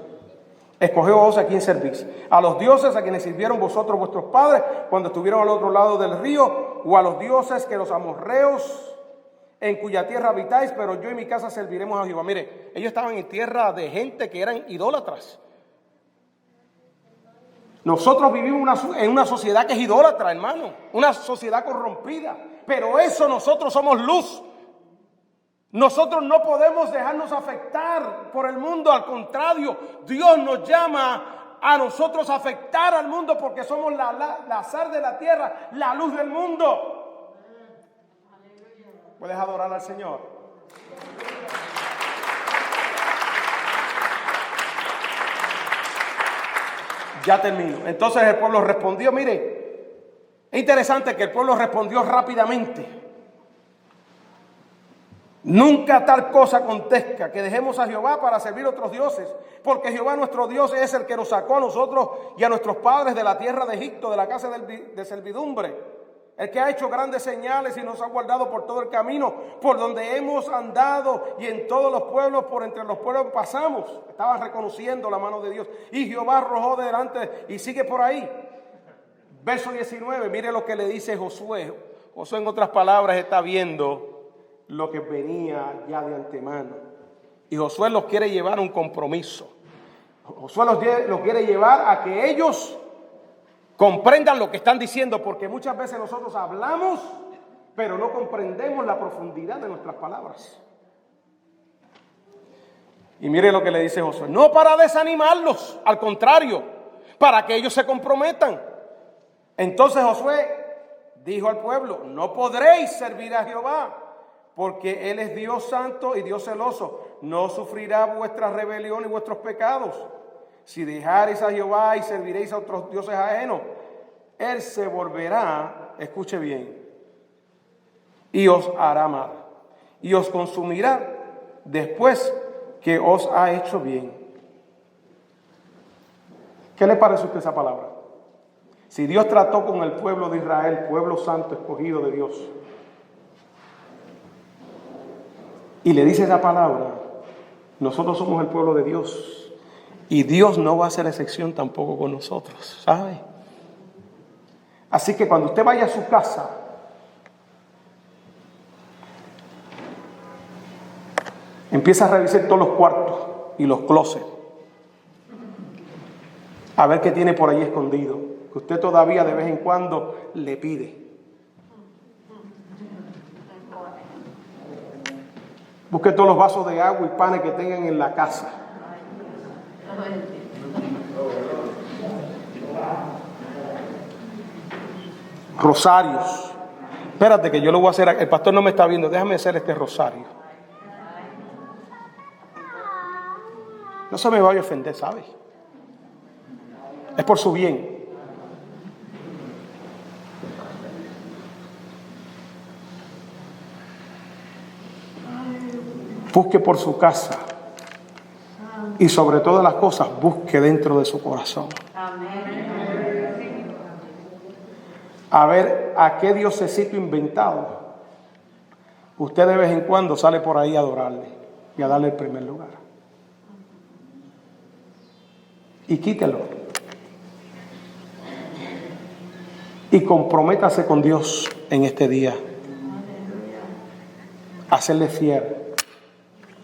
Escogeos a quién servís. A los dioses a quienes sirvieron vosotros vuestros padres cuando estuvieron al otro lado del río, o a los dioses que los amorreos en cuya tierra habitáis, pero yo y mi casa serviremos a Jehová. Mire, ellos estaban en tierra de gente que eran idólatras. Nosotros vivimos en una sociedad que es idólatra, hermano, una sociedad corrompida, pero eso nosotros somos luz. Nosotros no podemos dejarnos afectar por el mundo, al contrario, Dios nos llama a nosotros a afectar al mundo porque somos la sal de la tierra, la luz del mundo. ¿Puedes adorar al Señor? Ya termino. Entonces el pueblo respondió, mire, es interesante que el pueblo respondió rápidamente. Nunca tal cosa acontezca que dejemos a Jehová para servir a otros dioses, porque Jehová nuestro Dios es el que nos sacó a nosotros y a nuestros padres de la tierra de Egipto, de la casa de servidumbre, el que ha hecho grandes señales y nos ha guardado por todo el camino por donde hemos andado y en todos los pueblos, por entre los pueblos pasamos. Estaban reconociendo la mano de Dios. Y Jehová arrojó delante, y sigue por ahí. Verso 19, mire lo que le dice Josué. Josué, en otras palabras, está viendo lo que venía ya de antemano. Y Josué los quiere llevar a un compromiso. Josué los quiere llevar a que ellos comprendan lo que están diciendo, porque muchas veces nosotros hablamos, pero no comprendemos la profundidad de nuestras palabras. Y mire lo que le dice Josué, no para desanimarlos, al contrario, para que ellos se comprometan. Entonces Josué dijo al pueblo, no podréis servir a Jehová, porque Él es Dios santo y Dios celoso, no sufrirá vuestra rebelión y vuestros pecados. Si dejareis a Jehová y serviréis a otros dioses ajenos, Él se volverá, escuche bien, y os hará mal, y os consumirá después que os ha hecho bien. ¿Qué le parece a usted esa palabra? Si Dios trató con el pueblo de Israel, pueblo santo, escogido de Dios, y le dice esa palabra, nosotros somos el pueblo de Dios. Y Dios no va a hacer excepción tampoco con nosotros, ¿sabe? Así que cuando usted vaya a su casa, empieza a revisar todos los cuartos y los closets, a ver qué tiene por ahí escondido, que usted todavía de vez en cuando le pide. Busque todos los vasos de agua y panes que tengan en la casa. Rosarios. Espérate que yo lo voy a hacer. El pastor no me está viendo. Déjame hacer este rosario. No se me vaya a ofender, ¿sabes? Es por su bien. Busque por su casa. Y sobre todas las cosas, busque dentro de su corazón. A ver a qué diosecito inventado usted de vez en cuando sale por ahí a adorarle y a darle el primer lugar. Y quítelo. Y comprométase con Dios en este día. A serle fiel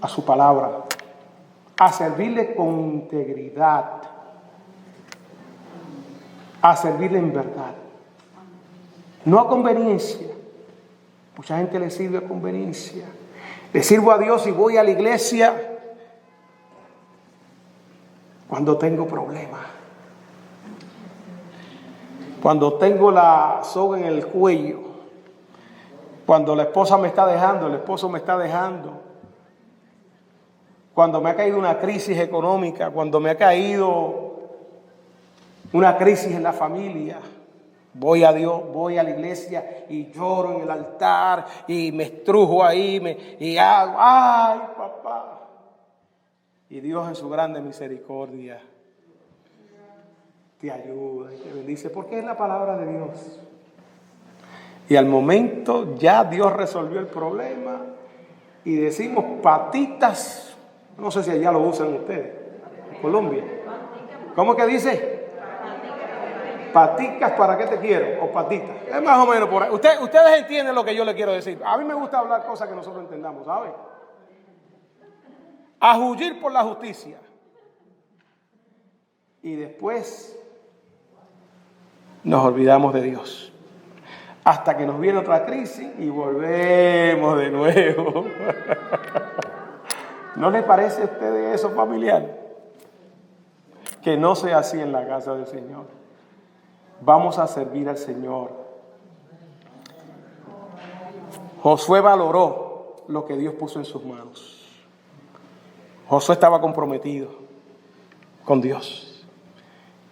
a su palabra. A servirle con integridad, a servirle en verdad, no a conveniencia. Mucha gente le sirve a conveniencia. Le sirvo a Dios y voy a la iglesia cuando tengo problemas. Cuando tengo la soga en el cuello. Cuando la esposa me está dejando, el esposo me está dejando. Cuando me ha caído una crisis económica, cuando me ha caído una crisis en la familia. Voy a Dios, voy a la iglesia y lloro en el altar y me estrujo ahí y hago, ay papá. Y Dios en su grande misericordia te ayuda y te bendice porque es la palabra de Dios. Y al momento ya Dios resolvió el problema y decimos patitas, no sé si allá lo usan ustedes, en Colombia. ¿Cómo que dice? Paticas, ¿para qué te quiero? O patitas. Es más o menos por ahí. Ustedes entienden lo que yo les quiero decir. A mí me gusta hablar cosas que nosotros entendamos, ¿saben? A huir por la justicia. Y después nos olvidamos de Dios. Hasta que nos viene otra crisis y volvemos de nuevo. ¿No les parece a ustedes eso familiar? Que no sea así en la casa del Señor. Vamos a servir al Señor. Josué valoró lo que Dios puso en sus manos. Josué estaba comprometido con Dios.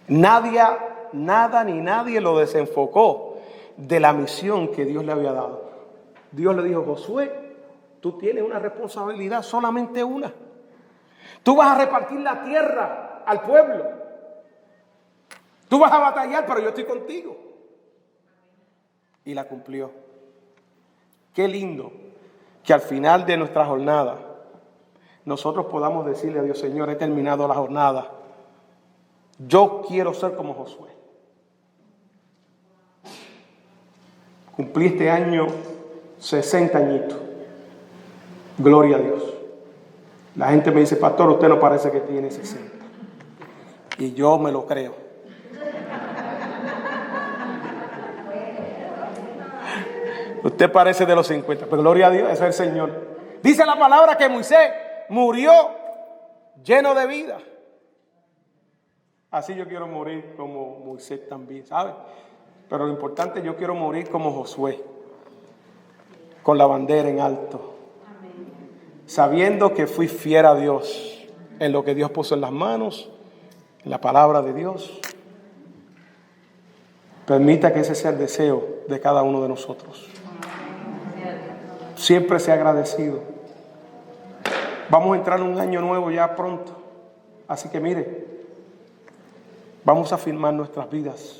Nada ni nadie lo desenfocó de la misión que Dios le había dado. Dios le dijo: Josué, tú tienes una responsabilidad, solamente una. Tú vas a repartir la tierra al pueblo. Tú vas a batallar, pero yo estoy contigo. Y la cumplió. Qué lindo que al final de nuestra jornada nosotros podamos decirle a Dios: Señor, he terminado la jornada. Yo quiero ser como Josué. Cumplí este año 60 añitos. Gloria a Dios. La gente me dice: pastor, usted no parece que tiene 60. Y yo me lo creo. Usted parece de los 50, pero gloria a Dios, ese es el Señor. Dice la palabra que Moisés murió lleno de vida. Así yo quiero morir como Moisés también, ¿sabe? Pero lo importante, yo quiero morir como Josué, con la bandera en alto, sabiendo que fui fiel a Dios en lo que Dios puso en las manos, en la palabra de Dios. Permita que ese sea el deseo de cada uno de nosotros. Siempre sea agradecido. Vamos a entrar en un año nuevo ya pronto. Así que mire, vamos a firmar nuestras vidas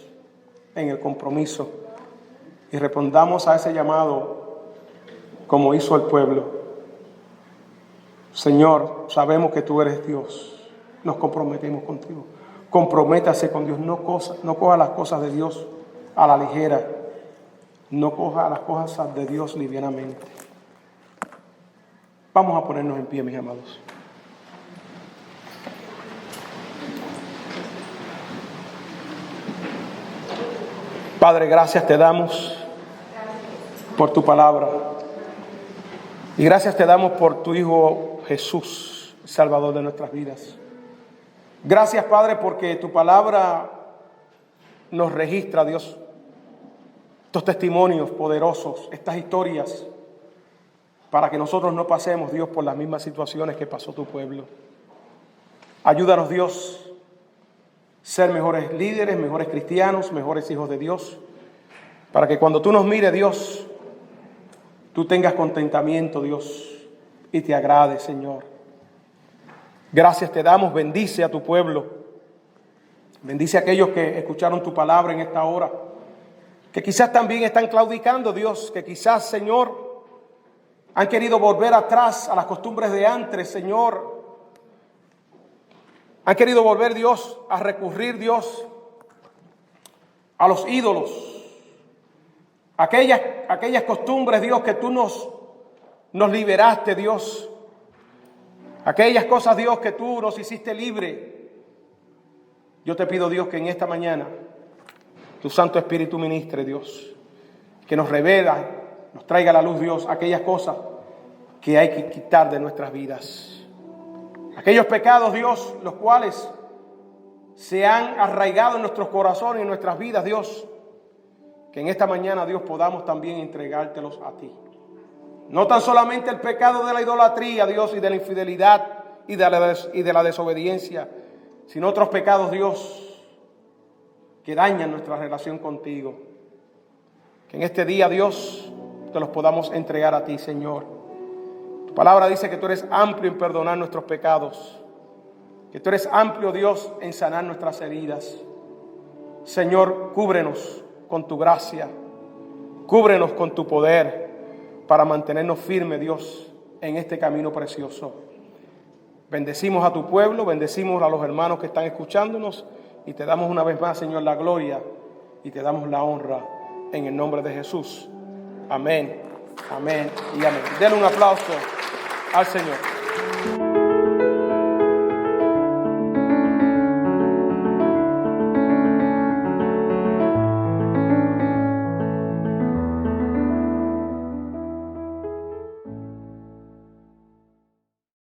en el compromiso y respondamos a ese llamado como hizo el pueblo. Señor, sabemos que tú eres Dios. Nos comprometemos contigo. Comprométase con Dios. No coja las cosas de Dios a la ligera. No coja las cosas de Dios livianamente. Vamos a ponernos en pie, mis amados. Padre, gracias te damos por tu palabra. Y gracias te damos por tu Hijo Jesús, Salvador de nuestras vidas. Gracias, Padre, porque tu palabra nos registra, Dios, estos testimonios poderosos, estas historias, para que nosotros no pasemos, Dios, por las mismas situaciones que pasó tu pueblo. Ayúdanos, Dios, ser mejores líderes, mejores cristianos, mejores hijos de Dios, para que cuando tú nos mires, Dios, tú tengas contentamiento, Dios, y te agrade, Señor. Gracias te damos, bendice a tu pueblo, bendice a aquellos que escucharon tu palabra en esta hora, que quizás también están claudicando, Dios, que quizás, Señor, han querido volver atrás a las costumbres de antes, Señor. Han querido volver, Dios, a recurrir, Dios, a los ídolos. Aquellas costumbres, Dios, que tú nos liberaste, Dios. Aquellas cosas, Dios, que tú nos hiciste libre. Yo te pido, Dios, que en esta mañana tu Santo Espíritu ministre, Dios, que nos revela, nos traiga a la luz, Dios, aquellas cosas que hay que quitar de nuestras vidas. Aquellos pecados, Dios, los cuales se han arraigado en nuestros corazones y en nuestras vidas, Dios, que en esta mañana, Dios, podamos también entregártelos a ti. No tan solamente el pecado de la idolatría, Dios, y de la infidelidad y de la desobediencia, sino otros pecados, Dios, que dañan nuestra relación contigo. Que en este día, Dios, te los podamos entregar a ti, Señor. Tu palabra dice que tú eres amplio en perdonar nuestros pecados, que tú eres amplio, Dios, en sanar nuestras heridas. Señor, cúbrenos con tu gracia, cúbrenos con tu poder, para mantenernos firmes, Dios, en este camino precioso. Bendecimos a tu pueblo, bendecimos a los hermanos que están escuchándonos y te damos una vez más, Señor, la gloria y te damos la honra en el nombre de Jesús. Amén, amén y amén. Denle un aplauso al Señor.